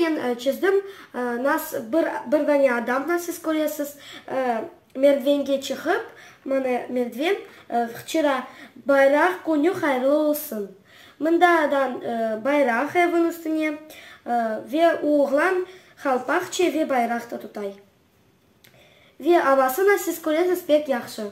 мен чиздим, нас bir дане адамна siz көресіз, мердвенге шығып, міне мердвен вчера байрақ күні хайырлы olsun. Мындадан байрақ evin üstüne ve oğlan халпақче ve байрақты тутай. Ve авасына siz көресіз pek yaxşı.